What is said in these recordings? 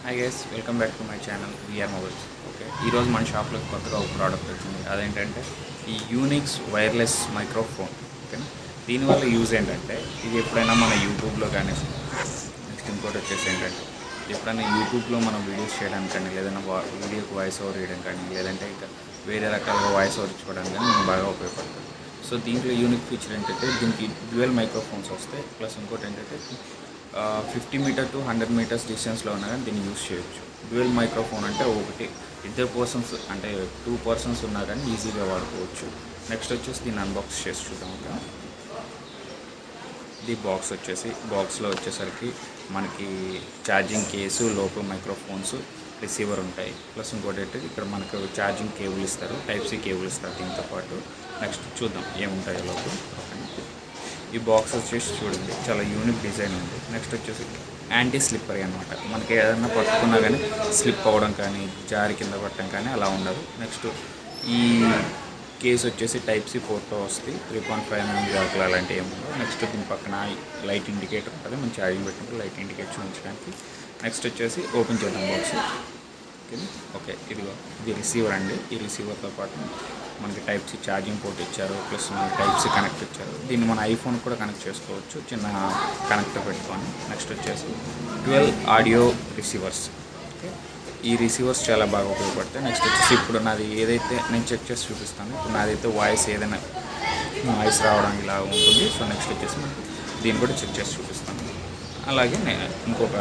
Hi guys, welcome back to my channel VR mobiles. Okay, ఈరోజు మన షాప్లో కొత్తగా ఒక ప్రోడక్ట్ వచ్చింది. అదేంటంటే ఈ యూనిక్స్ వైర్లెస్ మైక్రోఫోన్. ఓకేనా, దీనివల్ల యూజ్ ఏంటంటే ఇది ఎప్పుడైనా మన యూట్యూబ్లో కానీ, నెక్స్ట్ ఇంకోటి వచ్చేసి ఏంటంటే ఎప్పుడైనా యూట్యూబ్లో మనం వీడియోస్ చేయడానికి కానీ, లేదన్నా వీడియోకి వాయిస్ ఓవర్ వేయడం కానీ, లేదంటే ఇంకా వేరే రకాలుగా వాయిస్ ఓవర్ ఇచ్చుకోవడానికి కానీ మనకు బాగా ఉపయోగపడుతుంది. సో దీంట్లో యూనిక్ ఫీచర్ ఏంటంటే దీనికి డ్యూయల్ మైక్రోఫోన్స్ వస్తాయి. ప్లస్ ఇంకోటి ఏంటంటే 50 మీటర్ టు 100 మీటర్స్ డిస్టెన్స్లో ఉన్నా కానీ దీన్ని యూజ్ చేయొచ్చు. డ్యూయల్ మైక్రోఫోన్ అంటే ఒకటి ఇద్దరు పర్సన్స్ అంటే 2 పర్సన్స్ ఉన్నా కానీ ఈజీగా వాడుకోవచ్చు. నెక్స్ట్ వచ్చేసి దీన్ని అన్బాక్స్ చేసి చూద్దాం. ఓకే, ఇది బాక్స్లో వచ్చేసరికి మనకి ఛార్జింగ్ కేసు, లోపల మైక్రోఫోన్స్, రిసీవర్ ఉంటాయి. ప్లస్ ఇంకోటి ఏంటి ఇక్కడ మనకు ఛార్జింగ్ కేబుల్ ఇస్తారు, టైప్ సి కేబుల్ ఇస్తారు దీంతో పాటు. నెక్స్ట్ చూద్దాం ఏముంటాయో లోపల. ఈ బాక్స్ వచ్చేసి చూడండి, చాలా యూనిక్ డిజైన్ ఉంది. నెక్స్ట్ వచ్చేసి యాంటీ స్లిప్పరీ అనమాట. మనకి ఏదైనా పట్టుకున్నా కానీ స్లిప్ అవ్వడం కానీ, జారి కింద పట్టడం కానీ అలా ఉండదు. నెక్స్ట్ ఈ కేసు వచ్చేసి టైప్ సి పోర్ట్తో వస్తుంది. 3.5 mm జాకులు అలాంటివి ఏముండవు. నెక్స్ట్ దీని పక్కన లైట్ ఇండికేటర్ ఉంటుంది, మనం ఛార్జింగ్ పెట్టినప్పుడు లైట్ ఇండికేటర్ ఉంచడానికి. నెక్స్ట్ వచ్చేసి ఓపెన్ చేద్దాం బాక్స్. ఓకే, ఇది రిసీవర్ అండి. ఈ రిసీవర్తో పాటు మనకి టైప్ సి ఛార్జింగ్ పోర్ట్ ఇచ్చారు, ప్లస్ మనకి టైప్ సి కనెక్ట్ ఇచ్చారు. దీన్ని మన ఐఫోన్ కూడా కనెక్ట్ చేసుకోవచ్చు చిన్న కనెక్టర్ పెట్టుకొని. నెక్స్ట్ వచ్చేసి 12 ఆడియో రిసీవర్స్. ఓకే, ఈ రిసీవర్స్ చాలా బాగా ఉపయోగపడతాయి. నెక్స్ట్ వచ్చేసి ఇప్పుడు నాది ఏదైతే నేను చెక్ చేసి చూపిస్తాను. ఇప్పుడు నాదైతే వాయిస్ ఏదైనా వాయిస్ రావడం ఇలా ఉంటుంది. సో నెక్స్ట్ వచ్చేసి మనం దీన్ని కూడా చెక్ చేసి చూపిస్తాను. అలాగే ఇంకొక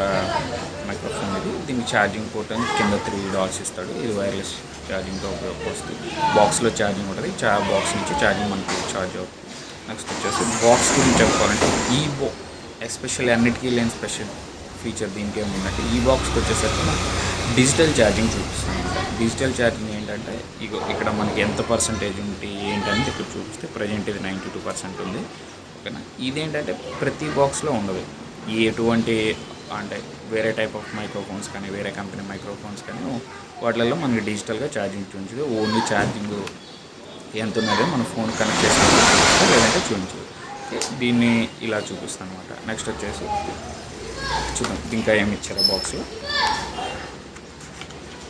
మైక్రోఫోన్ ఇది. దీనికి ఛార్జింగ్ పోర్ట్ అని కింద 3 డాట్స్ ఇస్తాడు. ఇది వైర్లెస్ ఛార్జింగ్తో ఉపయోగపడుతుంది. బాక్స్లో ఛార్జింగ్ ఉంటుంది, బాక్స్ నుంచి ఛార్జింగ్ మనకి ఛార్జ్ అవుతుంది. నెక్స్ట్ వచ్చేసి బాక్స్ గురించి చెప్పుకోవాలంటే ఎస్పెషల్లీ అన్నిటికీ లేని స్పెషల్ ఫీచర్ దీనికి ఏముందంటే ఈ బాక్స్కి వచ్చేసరికి మనకి డిజిటల్ ఛార్జింగ్ చూపిస్తుంది. డిజిటల్ ఛార్జింగ్ ఏంటంటే ఇక్కడ మనకి ఎంత పర్సంటేజ్ ఉంటే ఏంటంటే ఇక్కడ చూపిస్తే ప్రజెంట్ ఇది 92% ఉంది. ఓకేనా, ఇదేంటంటే ప్రతి బాక్స్లో ఉండదు. ఎటువంటి అంటే వేరే టైప్ ఆఫ్ మైక్రోఫోన్స్ కానీ, వేరే కంపెనీ మైక్రోఫోన్స్ కానీ వాటిల్లో మనకి డిజిటల్గా ఛార్జింగ్ చూపించదు. ఓన్లీ ఛార్జింగ్ ఎంత ఉన్నదో మన ఫోన్ కనెక్ట్ చేసుకుంటే చూపిస్తే, లేదంటే చూపించదు. దీన్ని ఇలా చూపిస్తాను అనమాట. నెక్స్ట్ వచ్చేసి చూద్దాం ఇంకా ఏమి ఇచ్చారు బాక్స్లో.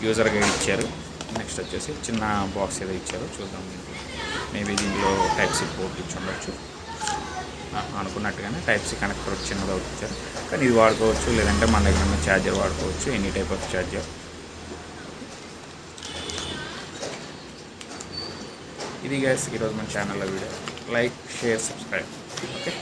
యూజర్ గైడ్ ఇచ్చారు. నెక్స్ట్ వచ్చేసి చిన్న బాక్స్ ఏదో ఇచ్చారో చూద్దాం. దీంట్లో మేబీ దీంట్లో టైప్ సి పోర్ట్ ఇచ్చి ఉండొచ్చు. అనుకున్నట్టుగానే టైప్ సి కనెక్టర్ చిన్నది ఒకటి ఇచ్చారు. కానీ ఇది వాడుకోవచ్చు, లేదంటే మన దగ్గర ఉన్న ఛార్జర్ వాడుకోవచ్చు, ఎనీ టైప్ ఆఫ్ ఛార్జర్. ఇది గైస్ ఈరోజు మన ఛానల్లో video. Like, share, subscribe. Okay.